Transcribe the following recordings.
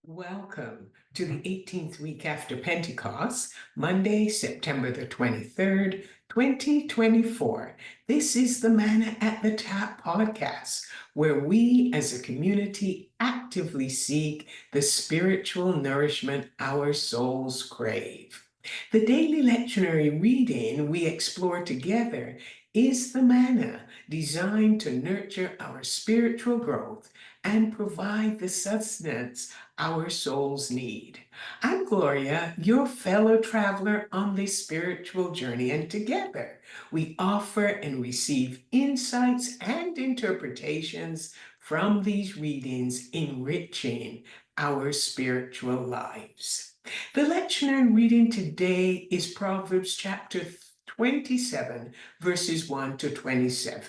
Welcome to the 18th week after Pentecost, Monday, September the 23rd, 2024. This is the Manna at the Tap podcast, where we as a community actively seek the spiritual nourishment our souls crave. The daily lectionary reading we explore together is the manna designed to nurture our spiritual growth and provide the sustenance our souls need. I'm Gloria, your fellow traveler on this spiritual journey, and together we offer and receive insights and interpretations from these readings, enriching our spiritual lives. The lectionary reading today is Proverbs chapter 27, verses 1 to 27.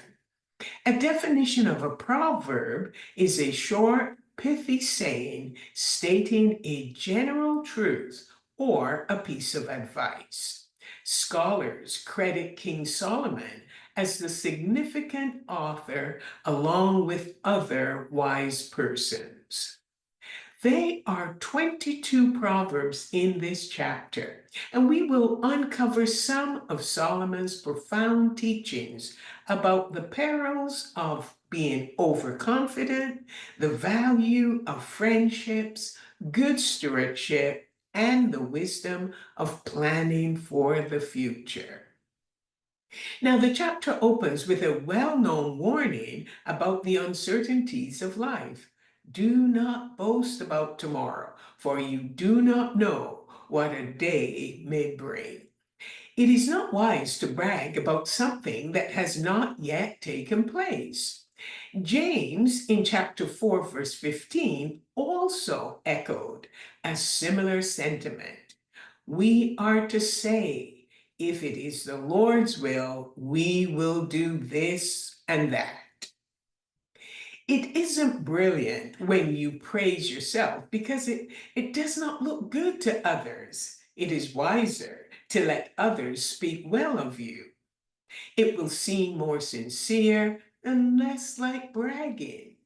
A definition of a proverb is a short, pithy saying stating a general truth or a piece of advice. Scholars credit King Solomon as the significant author along with other wise persons. There are 22 proverbs in this chapter, and we will uncover some of Solomon's profound teachings about the perils of being overconfident, the value of friendships, good stewardship, and the wisdom of planning for the future. Now, the chapter opens with a well-known warning about the uncertainties of life. Do not boast about tomorrow, for you do not know what a day may bring. It is not wise to brag about something that has not yet taken place. James, in chapter 4, verse 15, also echoed a similar sentiment. We are to say, if it is the Lord's will, we will do this and that. It isn't brilliant when you praise yourself because it does not look good to others. It is wiser to let others speak well of you. It will seem more sincere and less like bragging.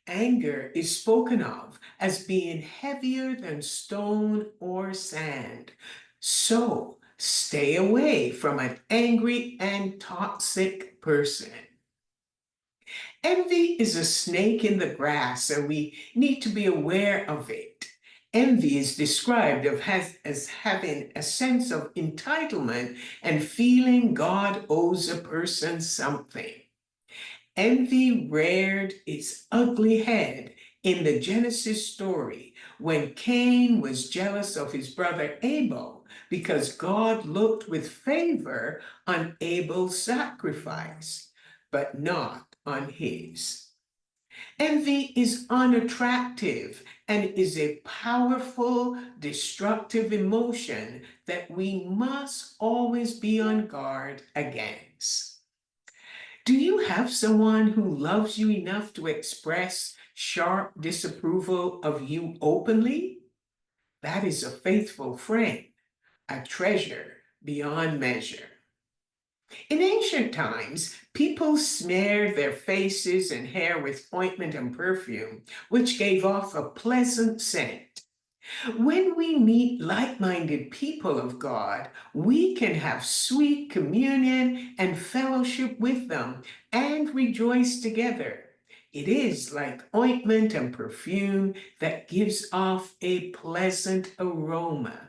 Anger is spoken of as being heavier than stone or sand. So stay away from an angry and toxic person. Envy is a snake in the grass, and we need to be aware of it. Envy is described as having a sense of entitlement and feeling God owes a person something. Envy reared its ugly head in the Genesis story when Cain was jealous of his brother Abel because God looked with favor on Abel's sacrifice, but not on his. Envy is unattractive and is a powerful, destructive emotion that we must always be on guard against. Do you have someone who loves you enough to express sharp disapproval of you openly? That is a faithful friend, a treasure beyond measure. In ancient times, people smeared their faces and hair with ointment and perfume, which gave off a pleasant scent. When we meet like-minded people of God, we can have sweet communion and fellowship with them and rejoice together. It is like ointment and perfume that gives off a pleasant aroma.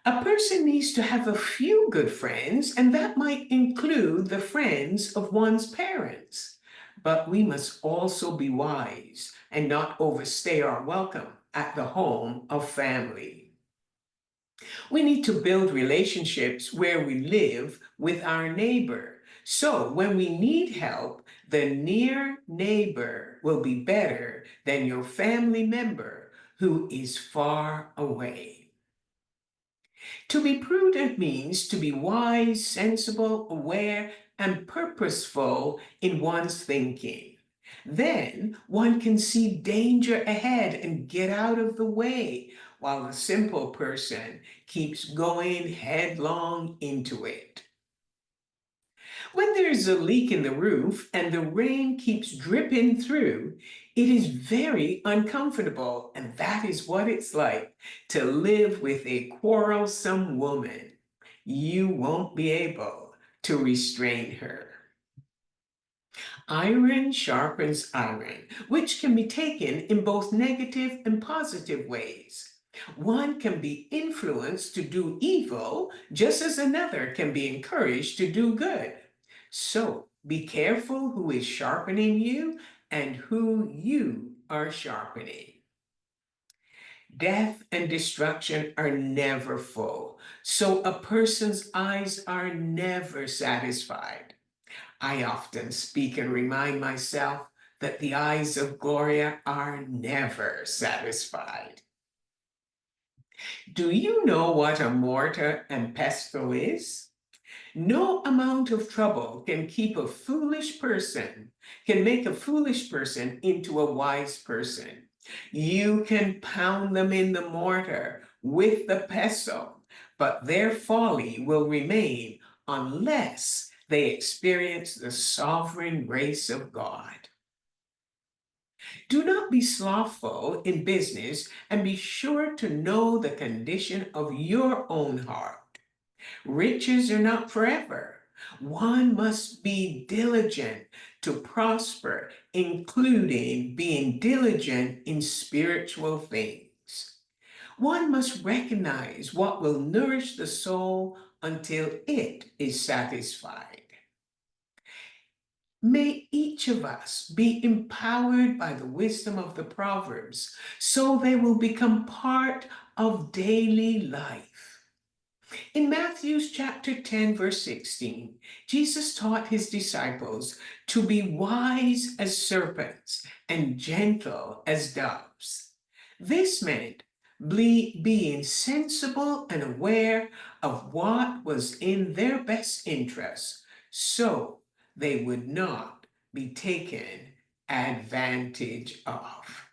A person needs to have a few good friends, and that might include the friends of one's parents. But we must also be wise and not overstay our welcome at the home of family. We need to build relationships where we live with our neighbor. So when we need help, the near neighbor will be better than your family member who is far away. To be prudent means to be wise, sensible, aware, and purposeful in one's thinking. Then one can see danger ahead and get out of the way, while the simple person keeps going headlong into it. When there's a leak in the roof and the rain keeps dripping through, it is very uncomfortable, and that is what it's like to live with a quarrelsome woman. You won't be able to restrain her. Iron sharpens iron, which can be taken in both negative and positive ways. One can be influenced to do evil, just as another can be encouraged to do good. So be careful who is sharpening you and who you are sharpening. Death and destruction are never full, so a person's eyes are never satisfied. I often speak and remind myself that the eyes of Gloria are never satisfied. Do you know what a mortar and pestle is? No amount of trouble can make a foolish person into a wise person. You can pound them in the mortar with the pestle, but their folly will remain unless they experience the sovereign grace of God. Do not be slothful in business, and be sure to know the condition of your own heart. Riches are not forever. One must be diligent to prosper, including being diligent in spiritual things. One must recognize what will nourish the soul until it is satisfied. May each of us be empowered by the wisdom of the Proverbs so they will become part of daily life. In Matthew chapter 10, verse 16, Jesus taught his disciples to be wise as serpents and gentle as doves. This meant being sensible and aware of what was in their best interests, so they would not be taken advantage of.